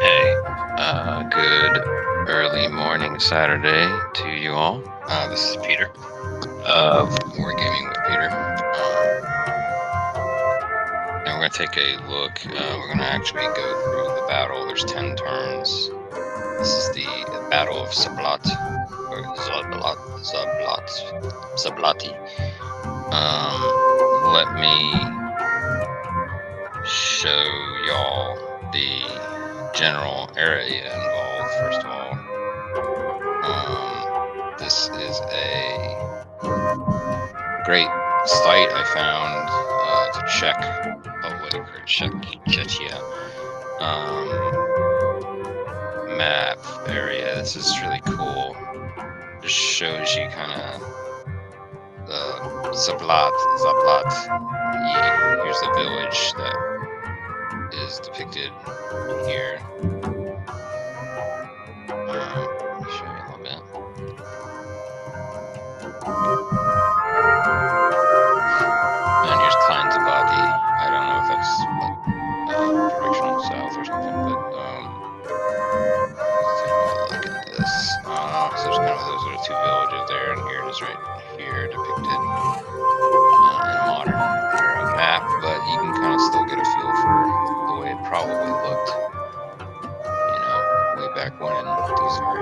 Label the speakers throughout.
Speaker 1: Hey, good early morning Saturday to you all. This is Peter of Wargaming with Peter. And we're going to take a look. We're going to actually go through the battle. There's 10 turns. This is the Battle of Sablat, or Zablati. Let me show y'all the general area involved, first of all. This is a great site I found to check public or Czechia map area. This is really cool. Just shows you kind of the Zablat. Here's the village that is depicted here. Let me show you a little bit. And here's Klein Zabati. I don't know if that's directional south or something, but let's take a look at this. So there's kind of those are the two villages there, and here it is right here depicted in modern era map, but you can kind of still get a feel for the way it probably looked, way back when. These are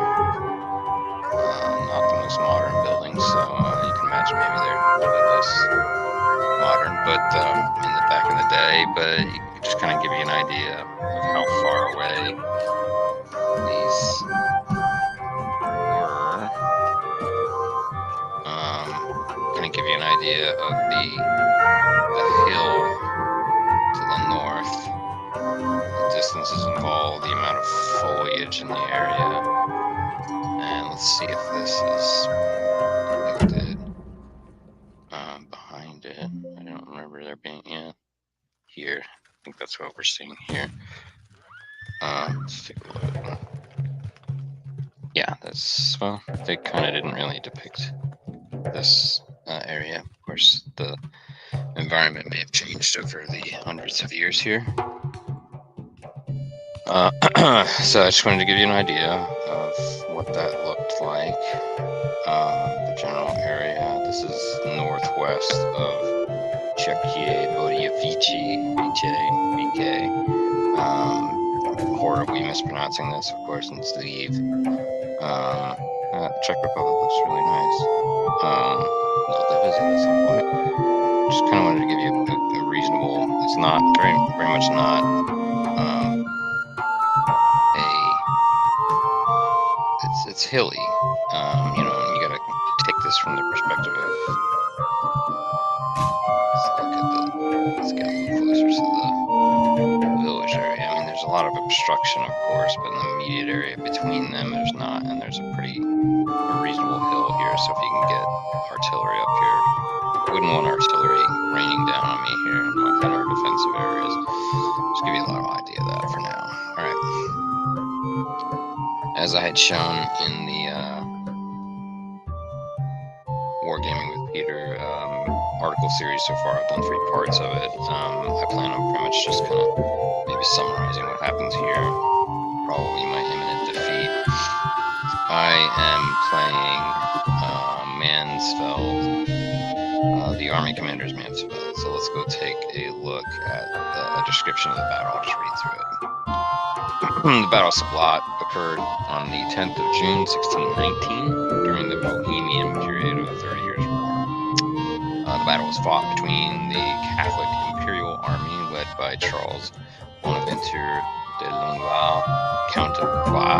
Speaker 1: not the most modern buildings, so you can imagine maybe they're a little bit less modern, but in the back in the day. But you can just kind of give you an idea of how far away these were. Going to give you an idea of the hill to the north, the distances involved, the amount of foliage in the area, and let's see if this is depicted behind it. I don't remember there being here. I think that's what we're seeing here. Let's take a look. Yeah, that's, well, they kind of didn't really depict this area. Of course, the environment may have changed over the hundreds of years here. So I just wanted to give you an idea of what that looked like. The general area. This is northwest of Czechia, BK. Horribly mispronouncing this, of course, and Steve. Czech Republic looks really nice. Love to visit at some point. Just kind of wanted to give you a reasonable. It's not very much not it's hilly. You gotta take this from the perspective of. Let's get a little closer to the village area. I mean, there's a lot of obstruction, of course, but in the immediate area between them, there's not, and there's a reasonable hill here. So if you can get artillery up here, I wouldn't want artillery raining down on me here in my kind of defensive areas. Just give you a little idea of that for now. All right. As I had shown in the Wargaming with Peter article series so far, I've done 3 parts of it. I plan on pretty much just kind of maybe summarizing what happens here, probably my imminent defeat. I am playing Mansfeld, the Army Commander's Mansfeld. So let's go take a look at a description of the battle. I'll just read through it. The Battle of Sablat occurred on the 10th of June, 1619, during the Bohemian period of the 30 Years' War. The battle was fought between the Catholic Imperial Army, led by Charles Bonaventure de Longueuil, Count of Blois,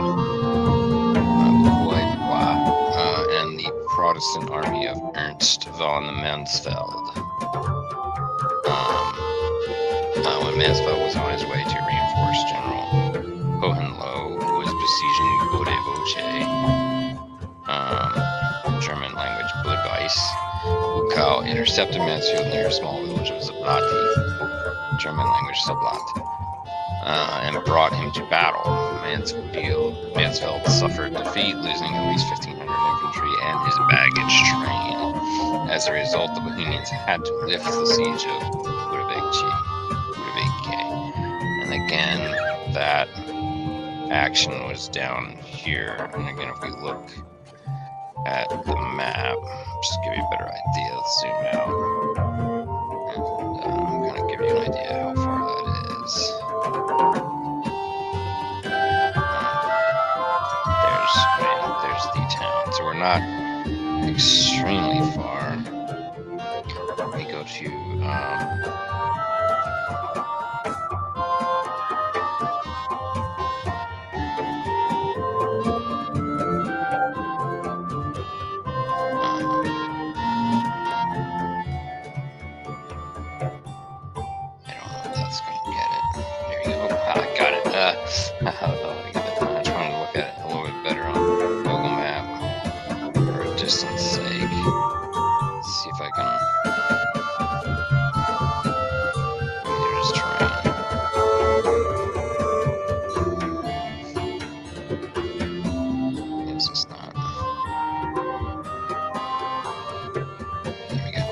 Speaker 1: and the Protestant army of Ernst von Mansfeld. When Mansfeld was on his way to reinforce General Hohenlohe, who was besieging Bodevoce, German language Budweis, Ukau intercepted Mansfeld near a small village of Zablati, German language Sablat, and brought him to battle. Mansfeld suffered defeat, losing at least 1,500 infantry and his baggage train. As a result, the Bohemians had to lift the siege of Budweis. again, that action was down here. And again, if we look at the map, just to give you a better idea, let's zoom out and kind of give you an idea how far that is. There's the town. So we're not extremely far. We go to how do I get it? I'm trying to look at it a little bit better on Google Map for distance sake. Let's see if I can. There's terrain. It's just not. There we go.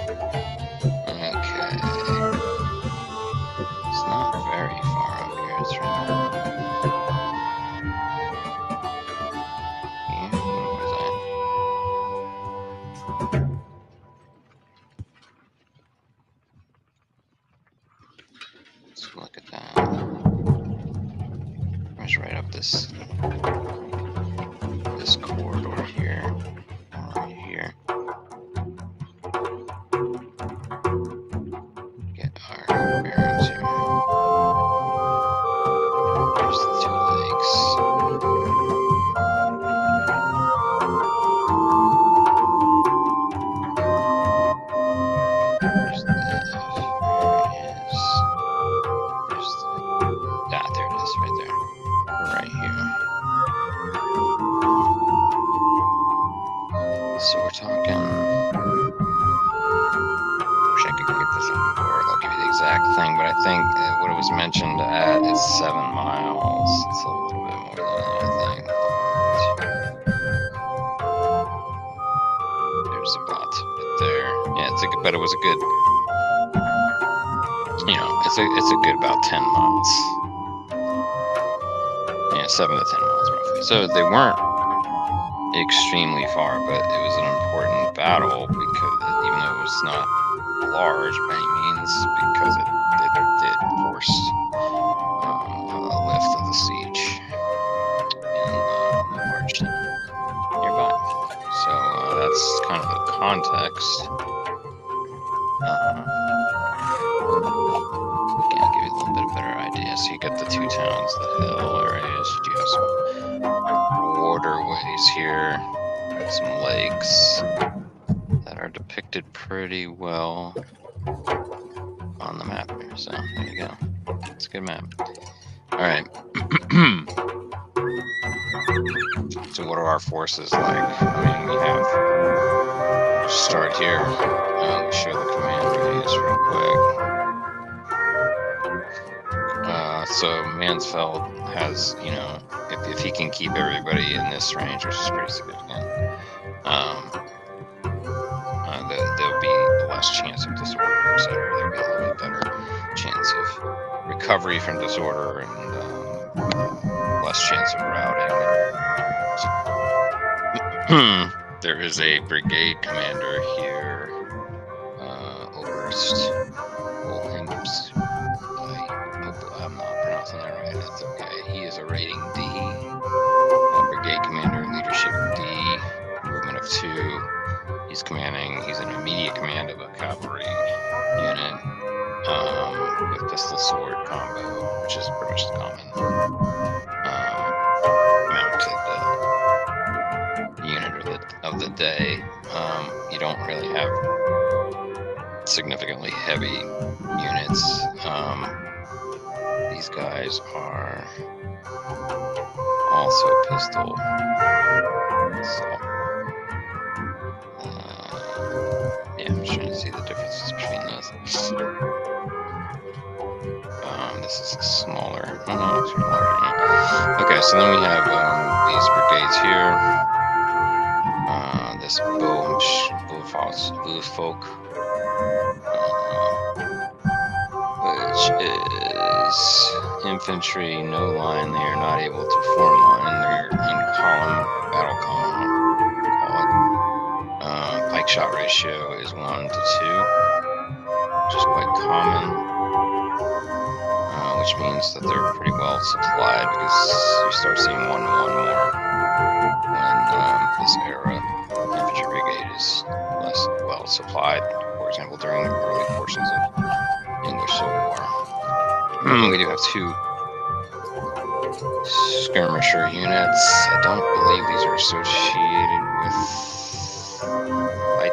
Speaker 1: Okay. It's not very far up here. It's right now. Look at that. It's right up this corridor here. Right here. Get our bearings here. There's the two lakes. There's the there it is, right there. Right here. So we're talking. Wish I could get this on board. I'll give you the exact thing, but I think what it was mentioned at is 7 miles. It's a little bit more than that, I think. There's about it there. Yeah, but it was a good. It's a good about 10 miles. Yeah, 7 to 10 miles roughly. So they weren't extremely far, but it was an important battle because even though it was not large by any means, because it did force a lift of the siege in the march nearby. So that's kind of the context. Again, give you a little bit better idea. So you get the two towns, the hill areas. You have some waterways here, some lakes that are depicted pretty well on the map here. So there you go. It's a good map. All right. So what are our forces like? I mean, we have start here. I'll show the command radius real quick. So Mansfeld has, if he can keep everybody in this range, which is pretty significant, there'll be less chance of disorder, etc. There'll be a little bit better chance of recovery from disorder and less chance of routing. There is a brigade commander here, Oberst Wilhelms. I'm not pronouncing that right. That's okay. He is a rating D. Brigade commander, leadership D, movement of 2. He's in immediate command of a cavalry unit with pistol sword combo, which is pretty much the common mounted unit of the day. You don't really have significantly heavy units. These guys are also pistol. So, yeah, I'm just trying to see the differences between those. This is a smaller. Oh no, it's smaller. Okay, so then we have these brigades here. This Boofolk, which is infantry, no line. They are not able to form line. They're in column, battle column. Call it. Pike shot ratio is 1 to 2, which is quite common. Which means that they're pretty well supplied, because you start seeing 1 to 1 more when this era infantry brigade is less well supplied. For example, during the early portions of English Civil War. We do have 2 skirmisher units. I don't believe these are associated with. I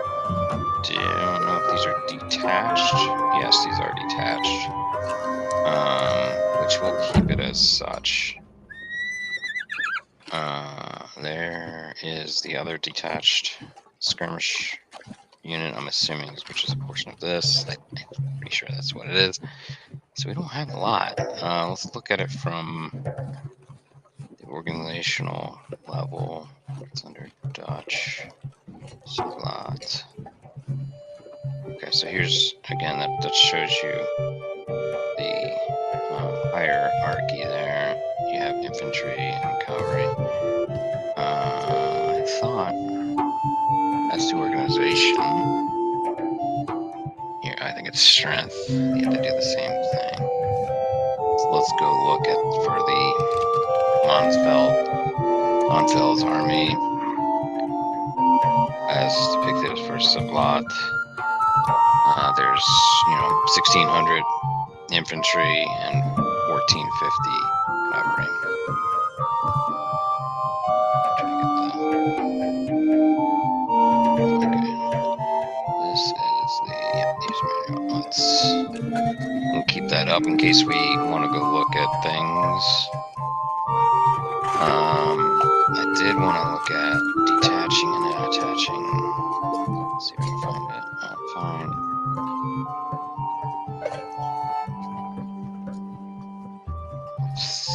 Speaker 1: don't know if these are detached. Yes, these are detached. Which will keep it as such. There is the other detached skirmish unit, I'm assuming, which is a portion of this. I'm pretty sure that's what it is. So we don't have a lot. Let's look at it from the organizational level. It's under Dutch. Slot. Okay, so here's, again, that shows you the hierarchy there. You have infantry and cavalry. I thought that's the organization. Here, I think it's strength. You have to do the same thing. So let's go look at for the Mansfeld's army as depicted as first sublot. There's 1,600 infantry and 1,450 cavalry. This is the use manual. We'll keep that up in case we want to go look at things. I did want to look at detaching and then attaching. Let's see if I can find it. I'll find. Let's see.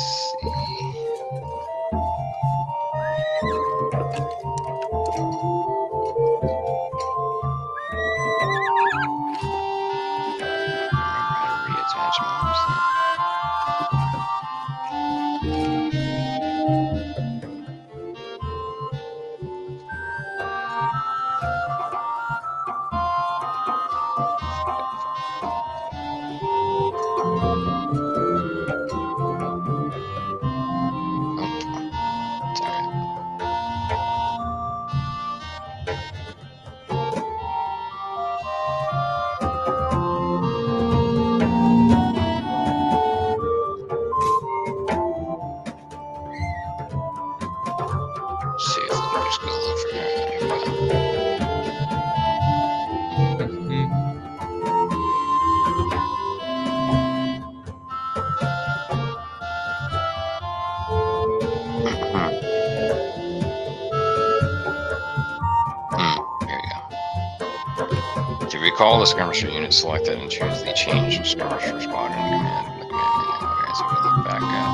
Speaker 1: Recall the skirmisher unit selected and choose the change skirmisher squadron command in the command menu. Okay, so we look back at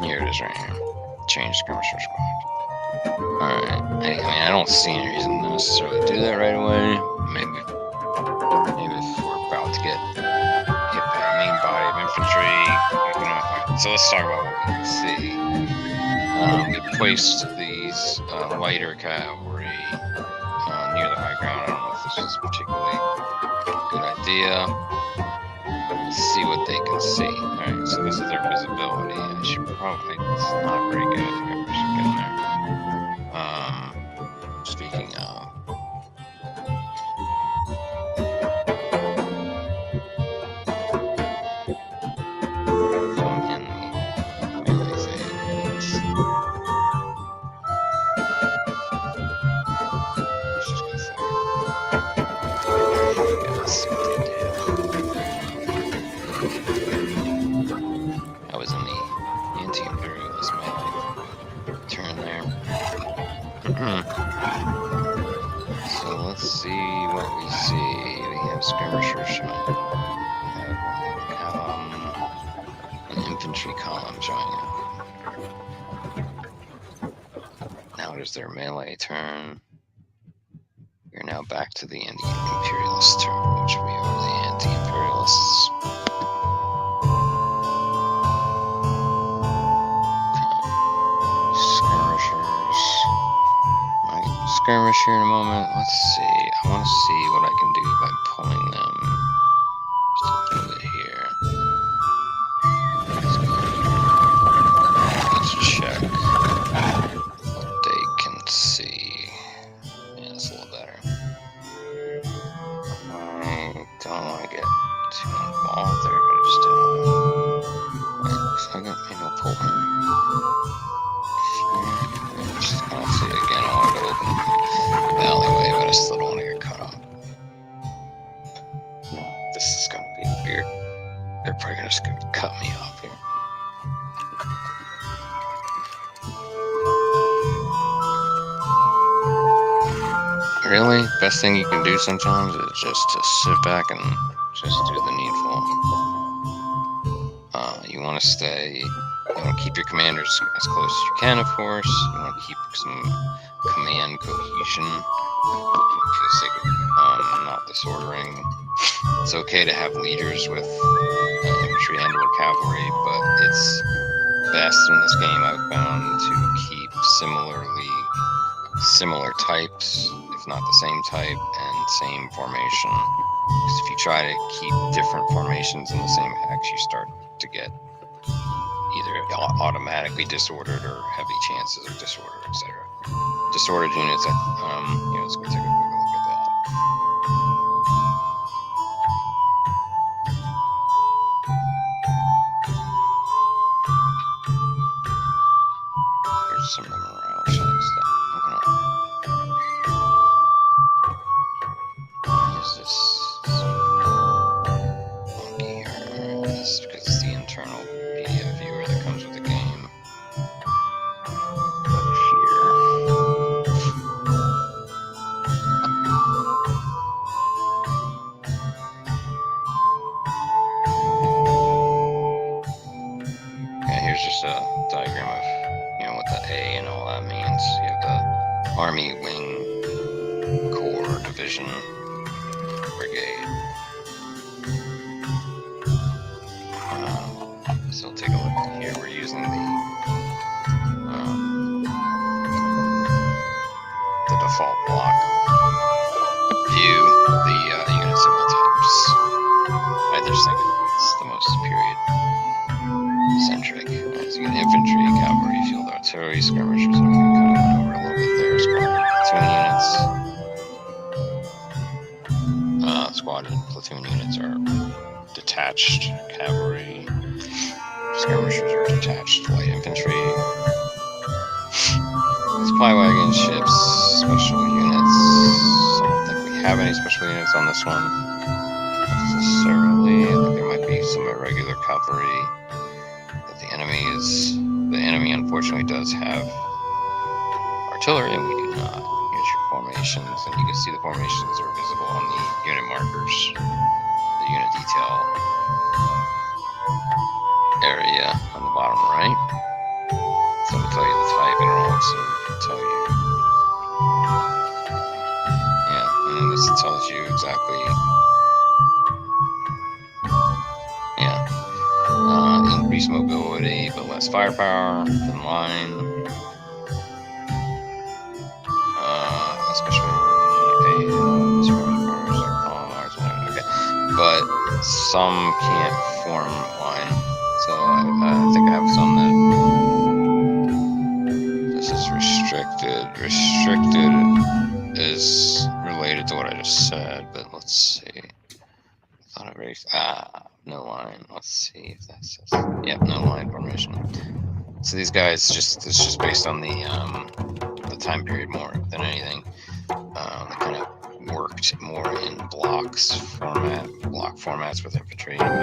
Speaker 1: here it is right here. Change skirmisher squad. Alright. I mean, I don't see any reason to necessarily do that right away. Maybe if we're about to get hit by a main body of infantry. So let's talk about what we can see. We placed these lighter cavalry near the high ground. I don't know if this is a particularly good idea. Let's see what they can see. Alright, so this is their visibility. I should probably, it's not very good. I think I should get in there. Speaking of. So let's see what we see. We have skirmishers showing up. We have an infantry column showing up. Now it is their melee turn. We're now back to the anti-imperialist turn, which we are the anti-imperialists. Skirmishers. Might skirmish here in a moment. Let's see. I want to see what I can do by pulling them just a little bit here. Let's check what they can see. Yeah, that's a little better. I don't want to get too involved there, but I just don't know. Wait, so I got maybe I'll pull him. Just kind of see again. I want to go open the alleyway, but I still don't want to get cut off. This is going to be weird. They're probably just going to cut me off here. Really? Best thing you can do sometimes is just to sit back and just do the needful. You want to keep your commanders as close as you can, of course. You want to keep some command cohesion for the sake of not disordering. It's okay to have leaders with infantry and or cavalry, but it's best in this game, I've found, to keep similar types, if not the same type, and same formation. Because if you try to keep different formations in the same hex, you start to get either automatically disordered or heavy chances of disorder, etc. Disordered units, let's go take a quick look at that. Here's some of the morale checks that why is this monkey here? It's because it's the internal PDF viewer that comes with the game. But here. Okay, here's just a diagram of what the A and all that means. You have the Army Wing Corps Division Brigade. So take a look here. We're using the default block view of the unit symbol types. I just think it's the most period-centric. As you get infantry, cavalry, field artillery, skirmishers. I'm kind of went over a little bit there. Squad and platoon units are detached cavalry. Skirmishers are detached light infantry. Supply wagons, ships, special units. I don't think we have any special units on this one necessarily. I think there might be some irregular cavalry. But the enemy unfortunately does have artillery, and we do not. Here's your formations, and you can see the formations are visible on the unit markers, the unit detail area on the bottom right. So it'll tell you the type, and it'll also tell you, and then this tells you exactly, increased mobility but less firepower than line. Especially but some can't form line. So I think I have some that this is restricted. Restricted is related to what I just said, but let's see. I thought I raised no line. Let's see if that says no line formation. So these guys it's just based on the time period more than anything. They kind of worked more in block formats with infantry, pike, in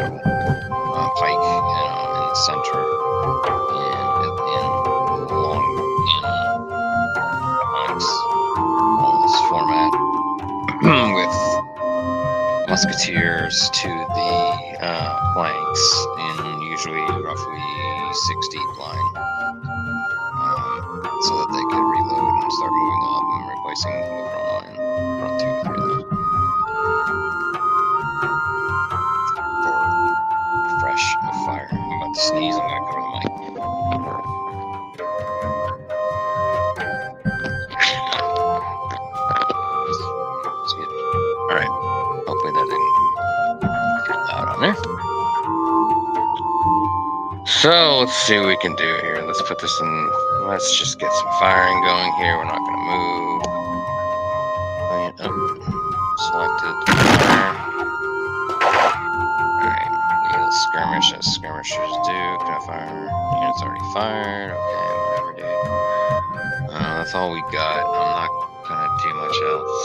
Speaker 1: the center, and in flanks, this format, with musketeers to the flanks in usually roughly 6 deep line. line, so that they can reload and start moving up and replacing the front line, front 2 to 3 lines. For fresh of fire. I'm about to sneeze. I'm gonna cover the mic. All right. Hopefully that didn't get loud on there. So let's see what we can do here. Let's put this in. Let's just get some firing going here. We're not going to move. Plant up. Selected. Fire. All right. We got a skirmish as skirmishers do. Can I fire? Unit's already fired. Okay, whatever, dude. That's all we got. I'm not going to do much else.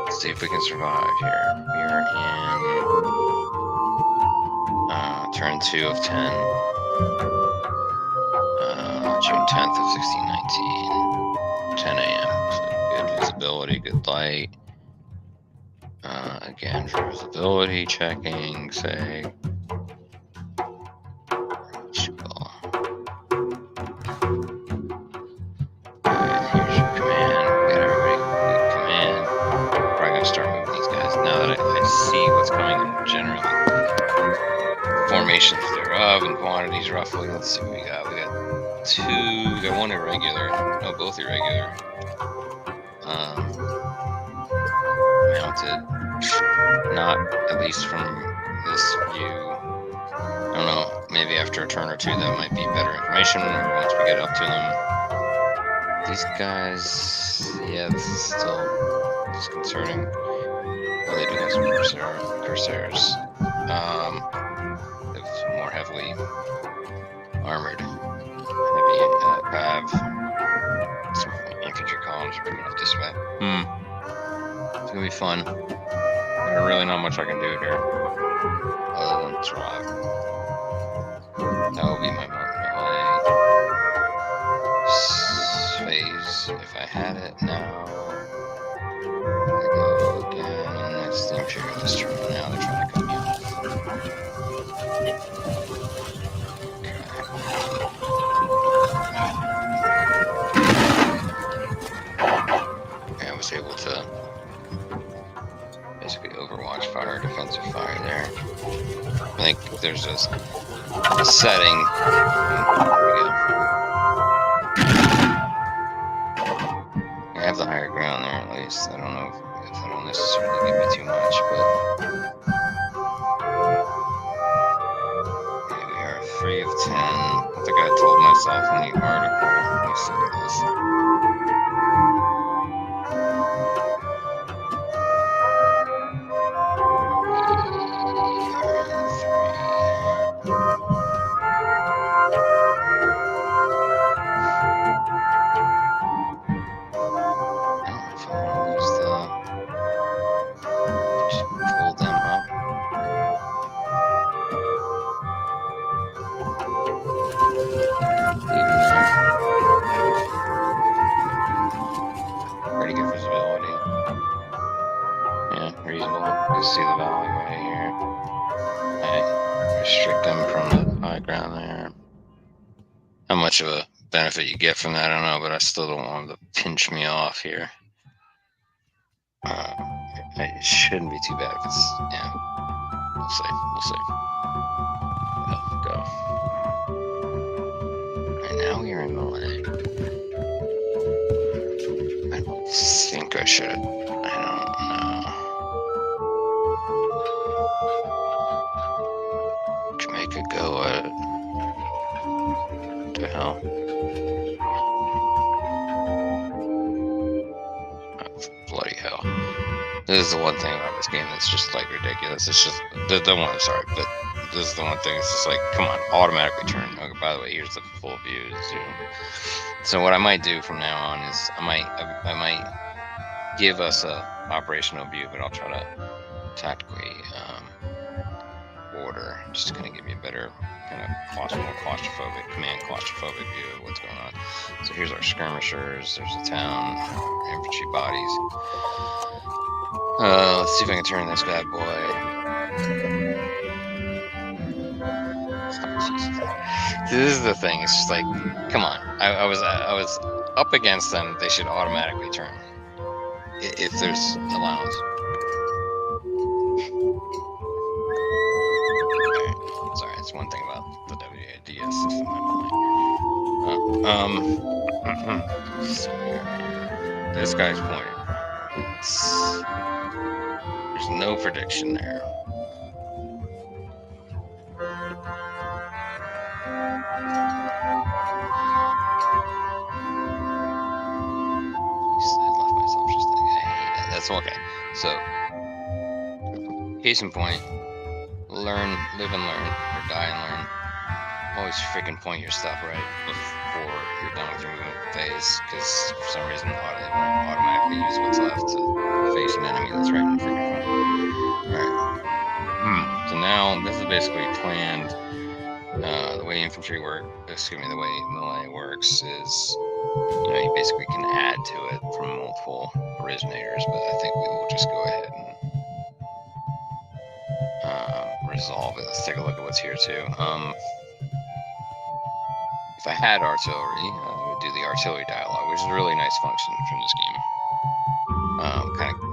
Speaker 1: Let's see if we can survive here. We are in turn 2 of 10. June 10th of 1619. 10 a.m. So good visibility, good light. Again, for visibility checking, say. Here's your command. Got everybody good command. Probably gonna start moving these guys now that I see what's coming in generally. Formations thereof and quantities roughly. Let's see what we got. We got 2. We got 1 irregular. No, both irregular. Mounted. Not at least from this view. I don't know. Maybe after a turn or 2 that might be better information once we get up to them. These guys, yeah, this is still disconcerting. Oh, they do have some Corsairs. They're more heavily armored. Maybe have some infantry columns are coming up this way. It's gonna be fun. There's really not much I can do here other than survive. That will be my phase if I had it now. I go again. It's the Imperialist turn now. They're trying to cut me off. I was able to basically overwatch fire, defensive fire there. I think there's a setting. There we go. I have the higher ground there at least. I don't know if that'll necessarily give me too much, but okay, we are 3 of 10. I think I told myself in the article. Let me see this. Pretty good visibility. Yeah, reasonable. You see the valley right here. I restrict them from the high ground there. How much of a benefit you get from that, I don't know, but I still don't want them to pinch me off here. It shouldn't be too bad if it's, yeah. We'll see. Go. Alright, now we are in Milan. I don't think I should. I don't know. Jamaica, go at it. What the hell? Oh, bloody hell. This is the one thing about this game that's just like ridiculous. It's just the one. Sorry, but this is the one thing. It's just like, come on, automatically turn. Okay, by the way, here's the full view. Zoom. So what I might do from now on is I might give us a operational view, but I'll try to tactically order, just to kind of give you a better kind of more claustrophobic view of what's going on. So here's our skirmishers. There's the town, infantry bodies. Let's see if I can turn this bad boy. This is the thing. It's just like, come on. I was up against them. They should automatically turn if there's allowance. Alright. Sorry, it's one thing about the WADS system I'm playing. So this guy's pointed. There's no prediction there. I left myself just like, I hate that. That's okay. So, case in point, learn, live and learn, or die and learn. Always freaking point your stuff right before you're done with your movement phase, because for some reason it won't automatically use what's left to face an enemy that's right in freaking front. Alright. So now this is basically planned. The way infantry the way melee works is, you basically can add to it from multiple originators, but I think we will just go ahead and resolve it. Let's take a look at what's here too. If I had artillery, I would do the artillery dialogue, which is a really nice function from this game.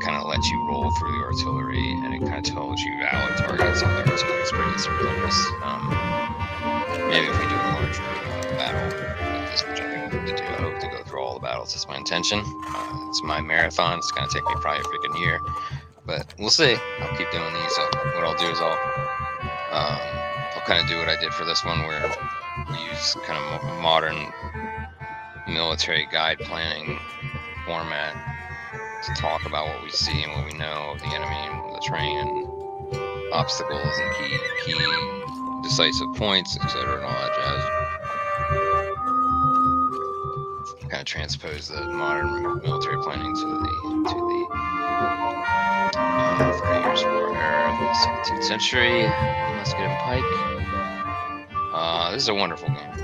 Speaker 1: Kind of lets you roll through the artillery, and it kind of tells you valid targets on the artillery. It's really nice. Maybe if we do a larger battle with this, which I think we need to do, I hope to go through all the battles. That's my intention. It's my marathon. It's gonna take me probably a freaking year, but we'll see. I'll keep doing these. So what I'll do is I'll kind of do what I did for this one, where we use kind of modern military guide planning format to talk about what we see and what we know of the enemy and the terrain and obstacles and key decisive points, etc., and all that jazz. Kind of transpose the modern military planning to the 30 Years' War era of the 17th century. Musket and pike. This is a wonderful game.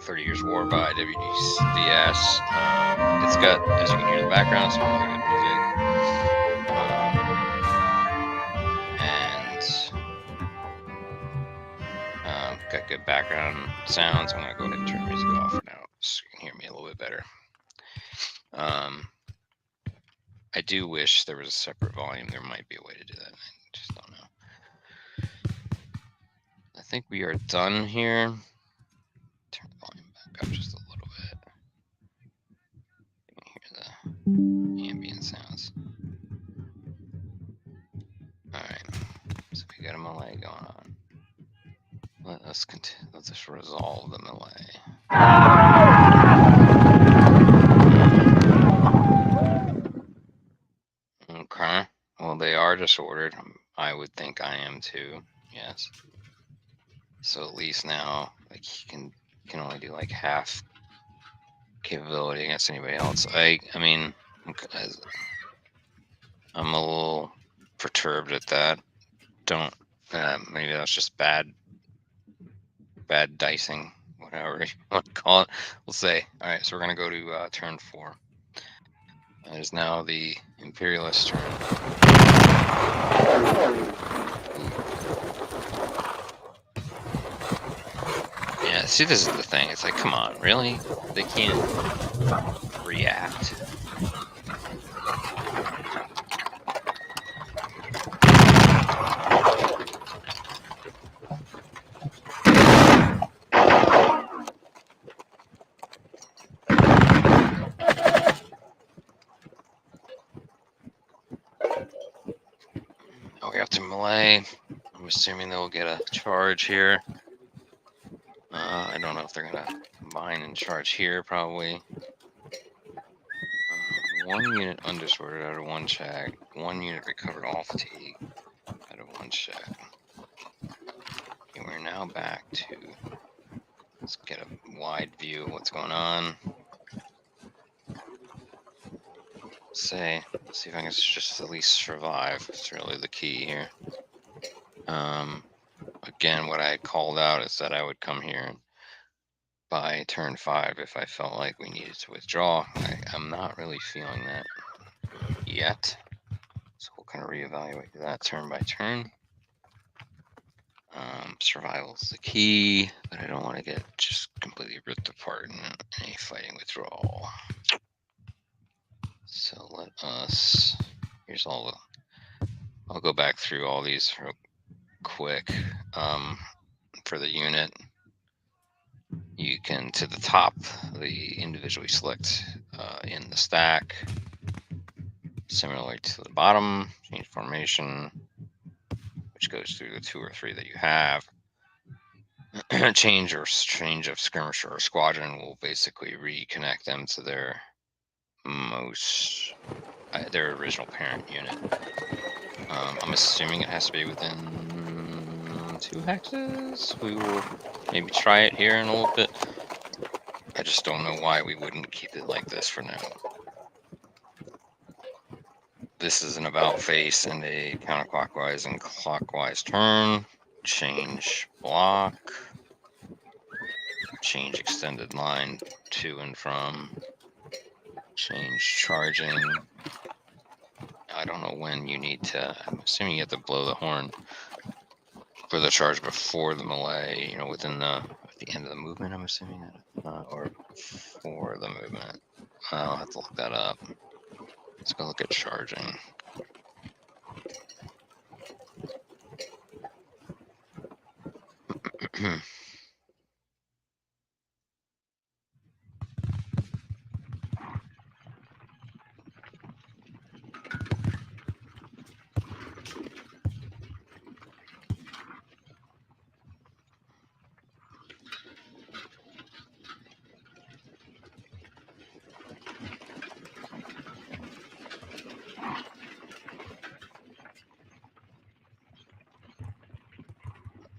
Speaker 1: 30 Years' War by WDS. It's got, as you can hear in the background, some really good music. Got good background sounds. I'm going to go ahead and turn the music off for now so you can hear me a little bit better. I do wish there was a separate volume. There might be a way to do that. I just don't know. I think we are done here. Turn the volume back up just a little bit. You can hear the ambient sounds. Alright. So we got a melee going on. Let's just resolve the melee. Okay. Well, they are disordered. I would think I am too. Yes. So at least now, like, he can only do like half capability against anybody else. I mean, I'm a little perturbed at that. Maybe that's just bad dicing, whatever you want to call it. We'll say. All right, so we're gonna go to turn 4. It is now the Imperialist turn. Yeah, see, this is the thing. It's like, come on, really? They can't react. We have to melee. I'm assuming they'll get a charge here. I don't know if they're gonna combine and charge here, probably. 1 unit undisordered out of 1 check. 1 unit recovered all fatigue out of 1 check. And we're now back to, let's get a wide view of what's going on. See if I can just at least survive. It's really the key here. Again, what I called out is that I would come here by turn 5 if I felt like we needed to withdraw. I'm not really feeling that yet. So we'll kind of reevaluate that turn by turn. Survival's the key, but I don't want to get just completely ripped apart in any fighting withdrawal. So let us. Here's all the. I'll go back through all these real quick. For the unit, you can to the top, the individually select in the stack. Similarly to the bottom, change formation, which goes through the 2 or 3 that you have. change of skirmisher or squadron will basically reconnect them to their their original parent unit. I'm assuming it has to be within 2 hexes. We will maybe try it here in a little bit. I just don't know why we wouldn't keep it like this for now. This is an about face and a counterclockwise and clockwise turn. Change block. Change extended line to and from. Change charging. I don't know when you need to. I'm assuming you have to blow the horn for the charge before the melee. You know, within at the end of the movement. I'm assuming that, or before the movement. I'll have to look that up. Let's go look at charging.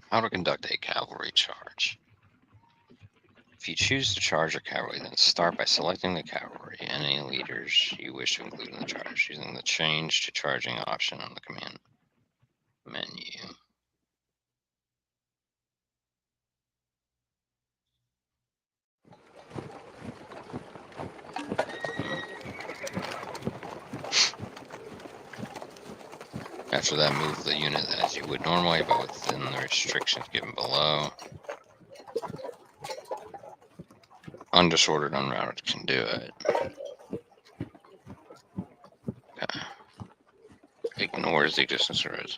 Speaker 1: How to conduct a cavalry charge. If you choose to charge your cavalry, then start by selecting the cavalry and any leaders you wish to include in the charge, using the change to charging option on the command menu. After that, move the unit as you would normally, but within the restrictions given below. Undisordered, unrouted can do it. Okay. Ignores the distance roads.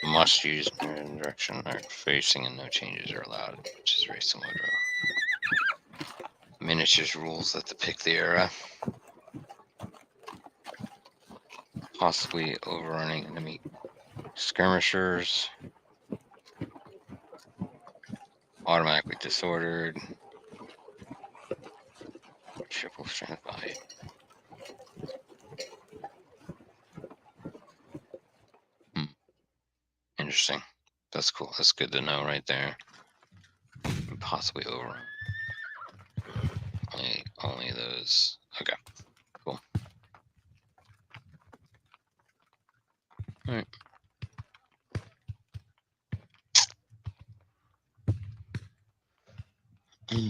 Speaker 1: Must use direction or facing and no changes are allowed, which is very similar to miniatures rules that depict the era. Possibly overrunning enemy skirmishers. Automatically disordered. Triple strength body. Interesting. That's cool. That's good to know right there. And possibly overrun. Only those. Okay. Cool. All right.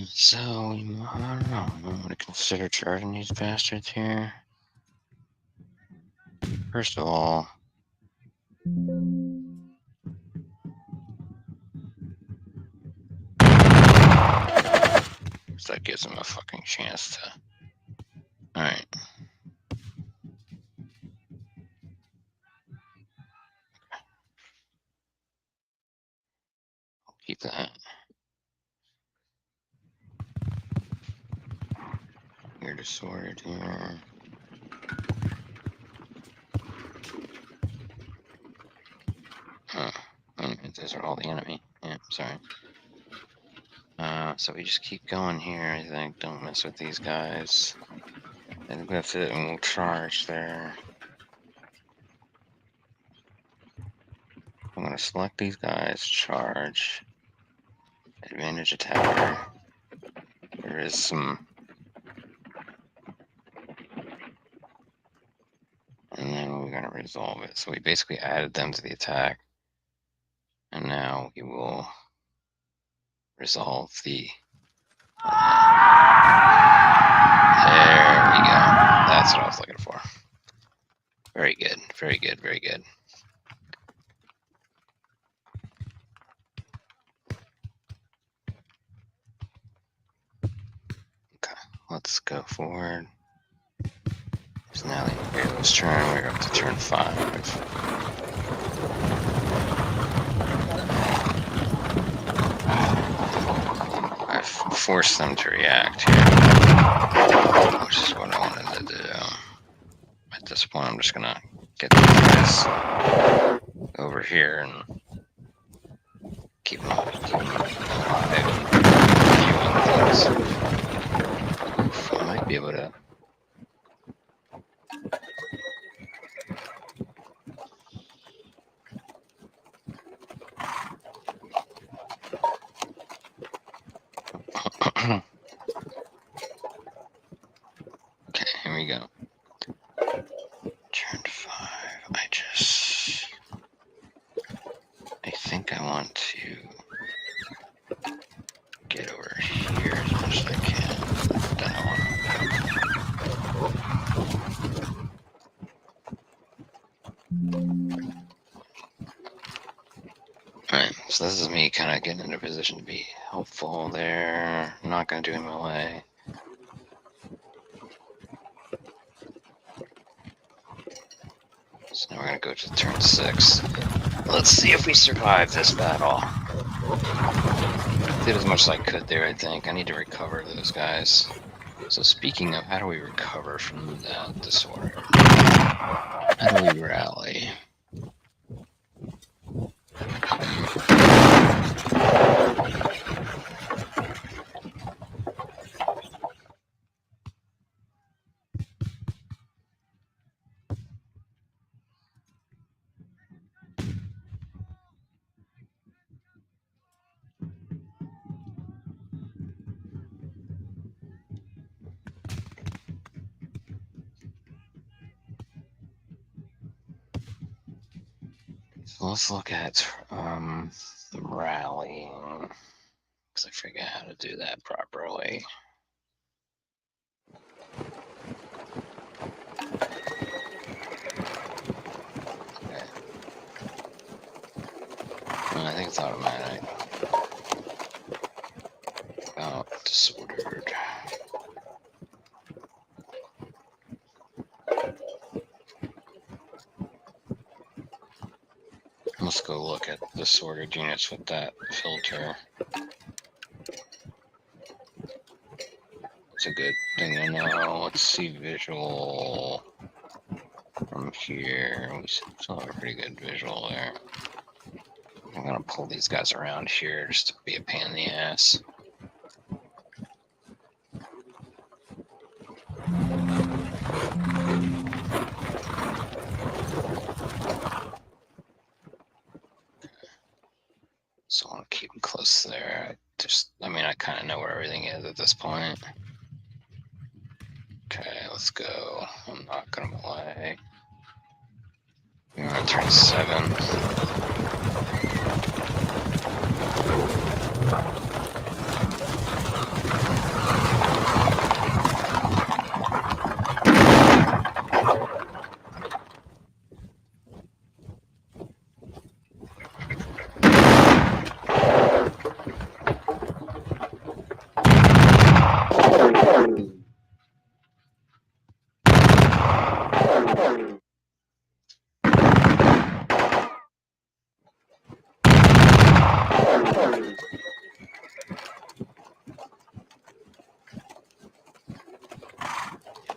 Speaker 1: So, I don't know. I'm going to consider charging these bastards here. First of all, so that gives them a fucking chance to. Alright. I'll keep that. You're disordered here. Oh, those are all the enemy. Yeah, sorry. So we just keep going here, I think. Don't mess with these guys. I think that's it, and we'll charge there. I'm gonna select these guys, charge. Advantage attacker. There is some. And then we're gonna resolve it. So we basically added them to the attack. And now we will resolve the. There we go. That's what I was looking for. Very good. Very good. Very good. let's go forward. So now the Imperial's turn, we're up to turn 5. I've forced them to react here, which is what I wanted to do. At this point, I'm just gonna get these guys over here and keep them alive. Oof, I might be able to. Okay, here we go. Turn 5. I think I want to get over here as much as I can. Then I want Alright, so this is me kind of getting in a position to be helpful there. I'm not going to do him away. So now we're going to go to turn 6. Let's see if we survive this battle. Did as much as I could there, I think. I need to recover those guys. So speaking of, how do we recover from that disorder? How do we rally? So let's look at rallying, because I forget how to do that properly. Okay. I think it's automatic. Oh, disordered. Let's go look at disordered units with that filter. It's a good thing to know. Let's see visual from here. We still have a pretty good visual there. I'm gonna pull these guys around here just to be a pain in the ass. So I want to keep them close there. I mean, I kind of know where everything is at this point. Okay, let's go. I'm not gonna play. We're gonna turn 7.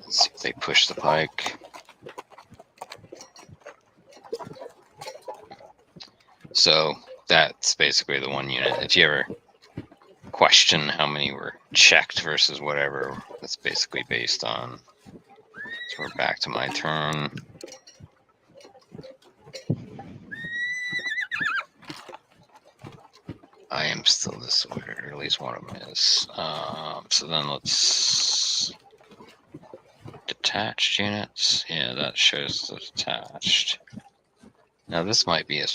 Speaker 1: Let's see if they push the pike. So that's basically the one unit. If you ever question how many were checked versus whatever, that's basically based on. So we're back to my turn. I am still disordered, or at least one of them is. So then let's detached units. Yeah, that shows the detached. Now this might be a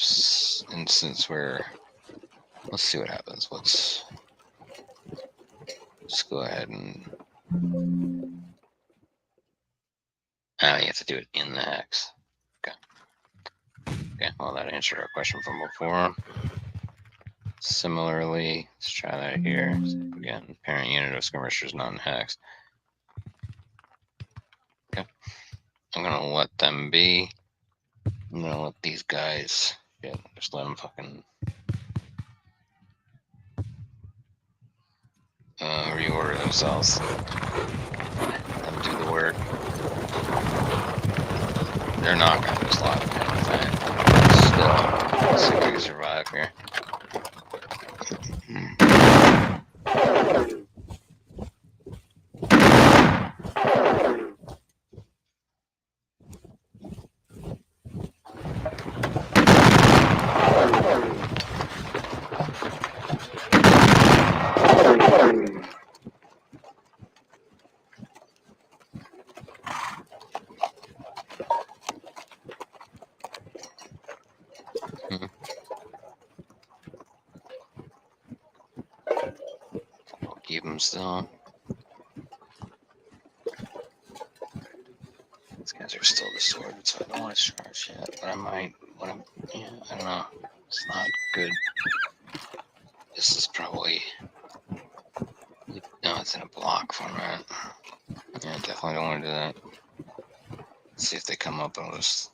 Speaker 1: instance where, let's see what happens. Let's go ahead and, you have to do it in the hex. Okay. Okay, well that answered our question from before. Similarly, let's try that here. Again, parent unit of skirmishers non-hex. Okay. I'm gonna let them be. I'm gonna let these guys. Yeah, just let them fucking reorder themselves. Let them do the work. They're not gonna lose a lot of fact. Still, let's see if we can survive here. I'll keep them still. These guys are still disordered, so I don't want to charge yet. But I might want to. Yeah, I don't know. It's not good. This is probably. No, it's in a block format. Yeah, definitely don't want to do that. Let's see if they come up and I'll just.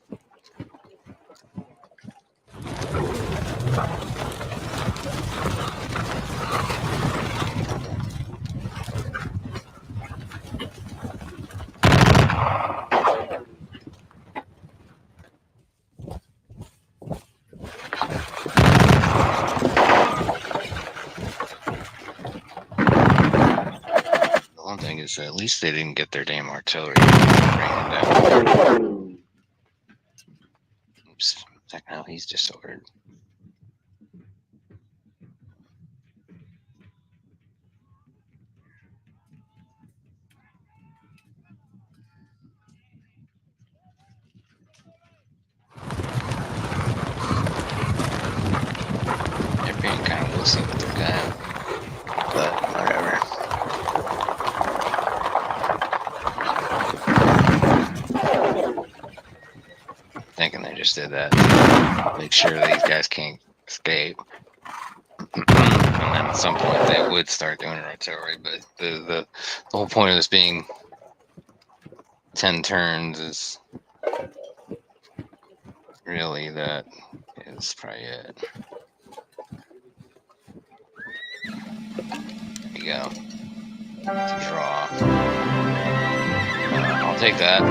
Speaker 1: The one thing is, at least they didn't get their damn artillery to bring it down. Oops. Now he's disordered. They're being kind of wussy with their guy, but whatever. Thinking they just did that. Make sure these guys can't escape. And then at some point they would start doing artillery, but the whole point of this being 10 turns is really that is probably it. There you go. Draw. I'll take that,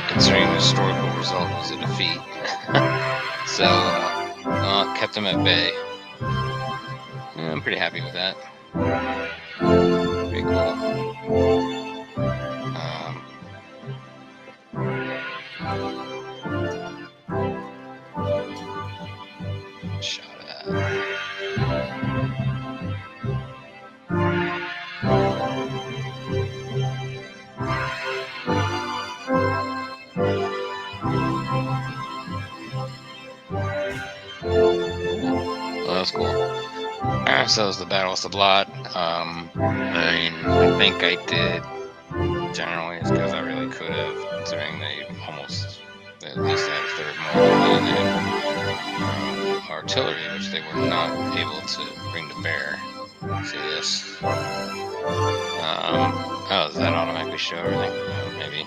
Speaker 1: considering the historical result was a defeat. So, kept them at bay. Yeah, I'm pretty happy with that. Pretty cool. Shot at. Well, that was cool. Alright, so that was the Battle of Sablat. I mean, I think I did generally as good as I really could have, considering they almost at least had a third more than they did. Artillery, which they were not able to bring to bear. See this? Oh, does that automatically show everything? Maybe.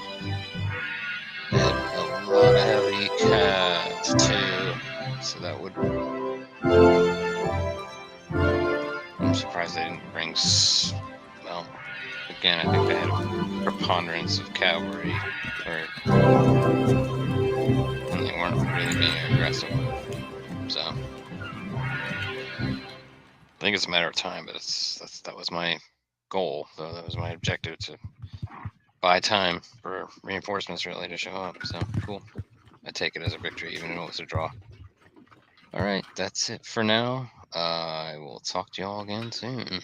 Speaker 1: They had a lot of heavy cats too, so that would. I'm surprised they didn't bring. Well, again, I think they had a preponderance of cavalry, and they weren't really being aggressive. So I think it's a matter of time, but that was my goal, though. That was my objective, to buy time for reinforcements really to show up. So cool. I take it as a victory, even if it was a draw. All right, that's it for now. I will talk to y'all again soon.